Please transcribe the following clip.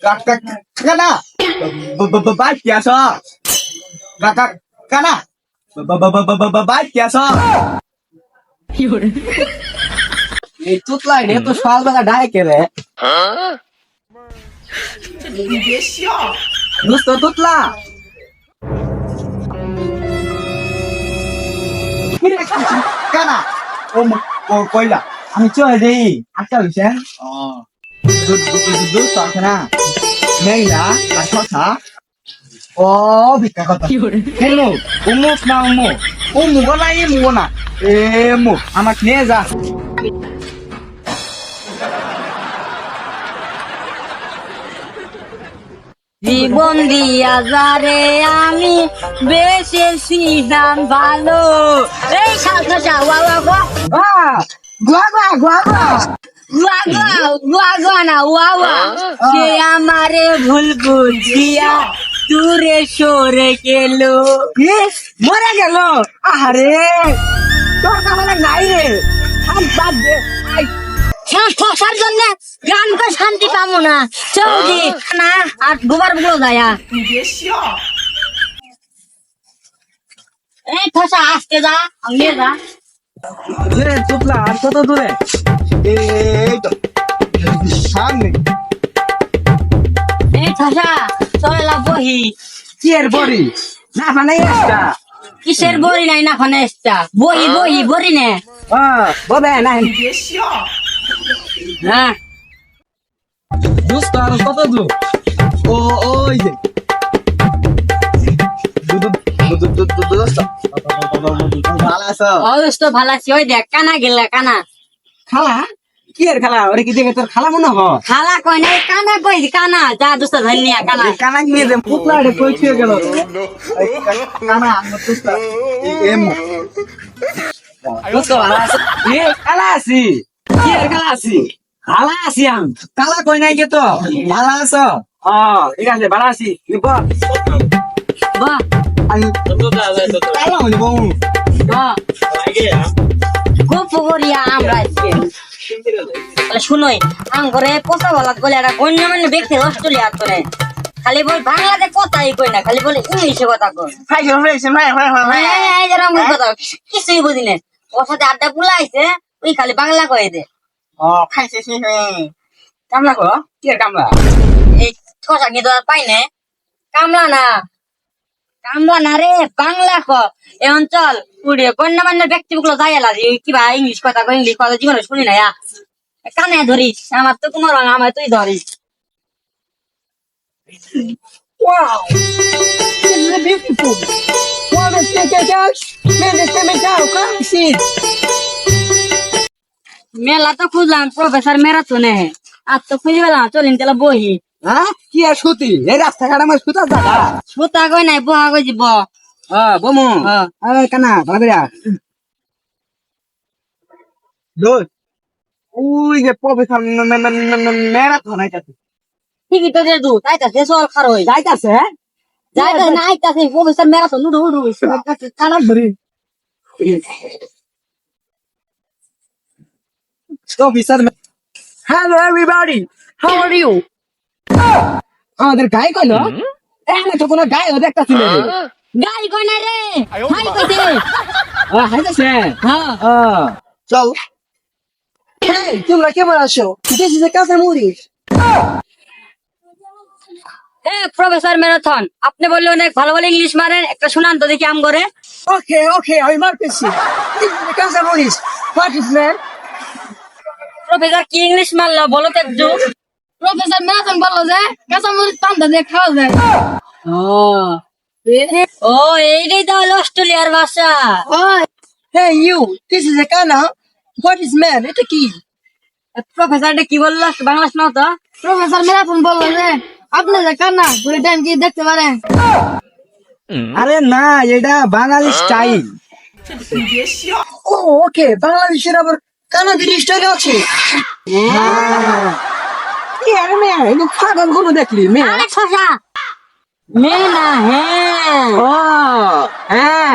Kana. Baik biasa. Kana. Baik biasa. Itu lah ini tuh soal bala daik ya. Dosto tutla. Kana. Oh koila. আমি চলে যাই আচ্ছা হইছেন দুধ আছে না মেঘলা আর কথা ও ভিক্ষা কথা হ্যালো উমুক না উমুক না ইমুক না মুখ আমাকে নিয়ে যা জীবন দিয়া যারে আমি বেশি দাম ভালো এই সাথে যাওয়া সে আমারে ভুল বুঝিয়া দূরে সরে গেল মরে গেল আরে তোর কামালে নাই রে বাদ দে ঠসার জন্য গান তো শান্তি পাবো না চৌধি না আর গোবার গুলো যায়া এই ঠসা আসতে যা নিয়ে যা তুতলা আর কত দূরে এই তো সামনে এই ঠসা চলা বহি কি এর বড়ি না মানে একটা কিসের বড়ি নাই না ফোনে বহি বড়ি নে ববে না হ্যাঁ দোস্ত আর কত দূর ও ওই যে দোস্ত ভালো আছো অবশ্য ভালো আছি ওই দেখ কানা গেলা কানা খালা কি এর খালা ওরে কি দেখে তোর খালা মনে হয় খালা কই নাই কানা কই কানা যা দোস্ত ধন্যা কানা কানা নিয়ে দে পুতলাড়ে কই ছিয়ে গেল কানা আমার দোস্ত এম দোস্ত ভালো আছো এ খালা আছি কি এর খালা আছি ভালো আছি আমি কালা কই নাই কে তো ভালো আছো ঠিক আছে ভালো আছি বাহ বাহ আমি কালা হইব বাহ খুব করিয়া আমরা আজকে শুনোই আম করে পোষা বলা বলে একটা অন্য মানে ব্যক্তি অস্ট্রেলিয়া করে খালি বল বাংলাতে কথাই কই না খালি বলে ইংলিশে কথা কই এরকম কথা কিছুই বুঝি না ওর সাথে আড্ডা পুলাইছে ওই খালি বাংলা কয়ে দে খাইছে কামলা কো কি এর কামলা এই ঠসা কিন্তু আর পাই না কামলা না রে বাংলা ক এই অঞ্চল উড়ে গণ্যমান্য ব্যক্তিগুলো যাই এলা কিবা ইংলিশ কথা জীবনে শুনি না কানে ধরিস আমার তো কুমার আমার তুই ধরিস Wow! This is beautiful. Wow, let's take a touch. Man, let's take a touch. Come see. মেলা তো খুঁজলাম প্রফেসর মেরাথনে আর তো খুঁজে পেলাম চলিন তাহলে বহি হ্যাঁ কি আর সুতি এই রাস্তাঘাট আমার সুতার জায়গা সুতা কই নাই বহা কই যাব বমু আরে কানা ভালো দোস্ত ওই যে প্রফেসর ম্যারাথন আইতাছে ঠিকই তো দে দু তাইতাছে সল খার হই যাইতাছে না আইতাছে প্রফেসর মেরাথন উড়ু কানা ধরি professor hello everybody how are you আমাদের গায়ে কইলো এখানে তো কোনো গায়ে দেখতাছি না গাই কই না রে হাই কইতে হাইতাছে হ্যাঁ চল Hey, তোমরা কেমন আছো? This is a Casa Movies. Professor marathon আপনি বললে অনেক ভালো ভালো ইংলিশ মারেন একটা শুনান তো দেখি আম করে Okay, আমি মারতেছি। This is a Casa Movies. What is man? Professor কি ইংলিশ মারলো বলো তো একটু প্রফেসর মেরাথন বললো যে কাঁচা মরিচ পান্তা দিয়ে খাওয়া যায় ও এইটাই তো হলো অস্ট্রেলিয়ার ভাষা Hey you, this is a Kana. What is man? এটা কি? প্রফেসর কি বললো বাংলা শোনাও তো প্রফেসর মেরাথন বললো যে আপনি যে কান্না পুরো টাইম কি দেখতে পারেন আরে না এটা বাঙালি স্টাইল ও ওকে বাংলাদেশের আবার কানাডির স্টাইল আছে আরে মেয়ে এগুলো পাগল কোনো দেখলি মেয়ে আরে শশা মেয়ে না হ্যাঁ ও হ্যাঁ